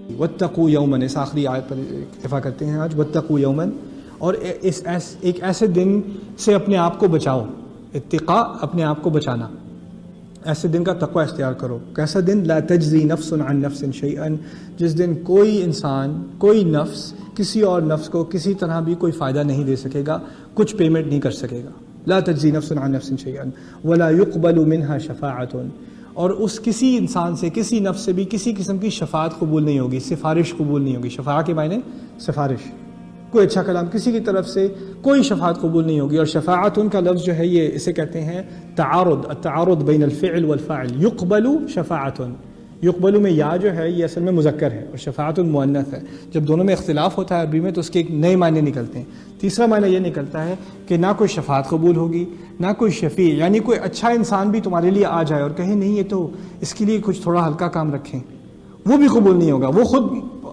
واتقوا یومن، اس آخری آیت پر اکتفا کرتے ہیں آج. واتقوا یومن، اور ایک ایسے دن سے اپنے آپ کو بچاؤ. اتقاء اپنے آپ کو بچانا، ایسے دن کا تقوی اختیار کرو. کیسا دن؟ لا تجزی نفس عن نفس شیئا، جس دن کوئی انسان، کوئی نفس کسی اور نفس کو کسی طرح بھی کوئی فائدہ نہیں دے سکے گا، کچھ پیمنٹ نہیں کر سکے گا. لا تجزی نفس عن نفس شیئا ولا يقبل منها شفاعۃ، اور اس کسی انسان سے، کسی نفس سے بھی کسی قسم کی شفاعت قبول نہیں ہوگی، سفارش قبول نہیں ہوگی. شفاعت کے معنی سفارش، کوئی اچھا کلام کسی کی طرف سے کوئی شفاعت قبول نہیں ہوگی. اور شفاعت ان کا لفظ جو ہے یہ اسے کہتے ہیں تعارض، التعارض بین الفعل والفاعل. یقبل شفاعت، یقبل میں یا جو ہے یہ اصل میں مذکر ہے اور شفاعت مؤنث ہے. جب دونوں میں اختلاف ہوتا ہے عربی میں تو اس کے ایک نئے معنی نکلتے ہیں. تیسرا معنی یہ نکلتا ہے کہ نہ کوئی شفاعت قبول ہوگی، نہ کوئی شفیع، یعنی کوئی اچھا انسان بھی تمہارے لیے آ جائے اور کہے نہیں یہ تو اس کے لیے کچھ تھوڑا ہلکا کام رکھیں، وہ بھی قبول نہیں ہوگا. وہ خود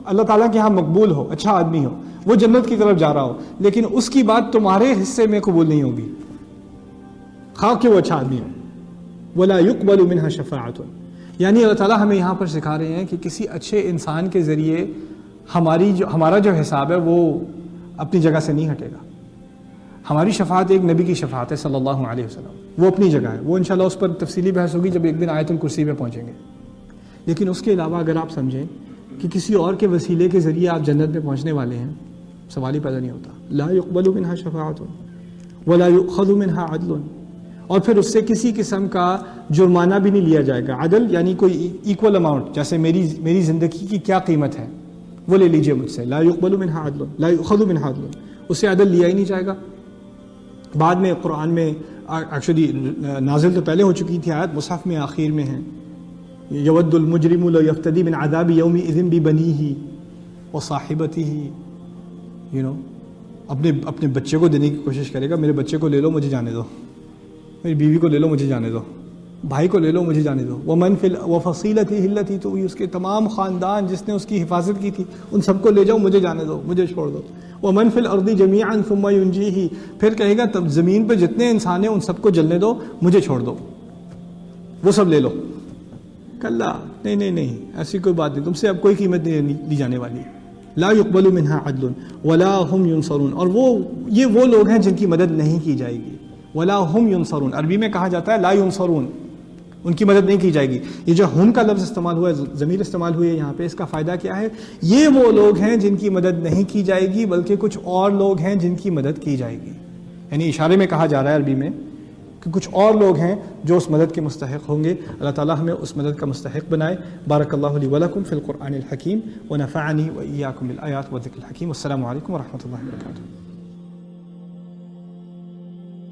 اللہ تعالیٰ کے ہاں مقبول ہو، اچھا آدمی ہو، وہ جنت کی طرف جا رہا ہو، لیکن اس کی بات تمہارے حصے میں قبول نہیں ہوگی، خواہ کہ وہ اچھا آدمی ہو. ولا يقبل منها شفاعت، یعنی اللہ تعالیٰ ہمیں یہاں پر سکھا رہے ہیں کہ کسی اچھے انسان کے ذریعے ہمارا جو حساب ہے وہ اپنی جگہ سے نہیں ہٹے گا. ہماری شفاعت ایک نبی کی شفاعت ہے صلی اللہ علیہ وسلم، وہ اپنی جگہ ہے. وہ انشاءاللہ اس پر تفصیلی بحث ہوگی جب ایک دن آیت الکرسی پہ پہنچیں گے. لیکن اس کے علاوہ اگر آپ سمجھیں کہ کسی اور کے وسیلے کے ذریعے آپ جنت میں پہنچنے والے ہیں، سوال ہی پیدا نہیں ہوتا. لا يقبل منها شفاعت ولا يؤخذ منها عدل، اور پھر اس سے کسی قسم کا جرمانہ بھی نہیں لیا جائے گا. عدل یعنی کوئی ایکول اماؤنٹ، جیسے میری زندگی کی کیا قیمت ہے وہ لے لیجئے مجھ سے. لا يقبل منها عدل لا يؤخذ منها عدل، اس سے عدل لیا ہی نہیں جائے گا. بعد میں قرآن میں ایکچولی نازل تو پہلے ہو چکی تھی آیت، مصحف میں آخر میں ہے یود المجرم لو یفتدی من عذاب یومئذ ببنیہ وصاحبتہ، اپنے بچے کو دینے کی کوشش کرے گا. میرے بچے کو لے لو مجھے جانے دو، میری بیوی کو لے لو مجھے جانے دو، بھائی کو لے لو مجھے جانے دو. ومن فی وفصیلتہ التی، تو اس کے تمام خاندان جس نے اس کی حفاظت کی تھی ان سب کو لے جاؤ، مجھے جانے دو، مجھے چھوڑ دو. ومن فی الارض جمیعا ثم ینجیہ، پھر کہے گا تب زمین پہ جتنے انسان ہیں ان سب کو جلنے دو، مجھے چھوڑ دو، وہ سب لے لو. کلا، نہیں، ایسی کوئی بات نہیں، تم سے اب کوئی قیمت نہیں لی جانے والی. لا يقبل منها عدل ولا هم ينصرون، اور وہ لوگ ہیں جن کی مدد نہیں کی جائے گی. ولا هم ينصرون، عربی میں کہا جاتا ہے لا ينصرون، ان کی مدد نہیں کی جائے گی. یہ جو ہم کا لفظ استعمال ہوا ہے، ضمیر استعمال ہوئی ہے یہاں پہ، اس کا فائدہ کیا ہے؟ یہ وہ لوگ ہیں جن کی مدد نہیں کی جائے گی، بلکہ کچھ اور لوگ ہیں جن کی مدد کی جائے گی. یعنی اشارے میں کہا جا رہا ہے عربی میں کہ کچھ اور لوگ ہیں جو اس مدد کے مستحق ہوں گے. اللہ تعالیٰ ہمیں اس مدد کا مستحق بنائے. بارک اللہ لی ولکم فی القرآن الحکیم ونفعنی وإیاکم بالآیات والذکر الحکیم. السلام علیکم ورحمۃ اللہ وبرکاتہ.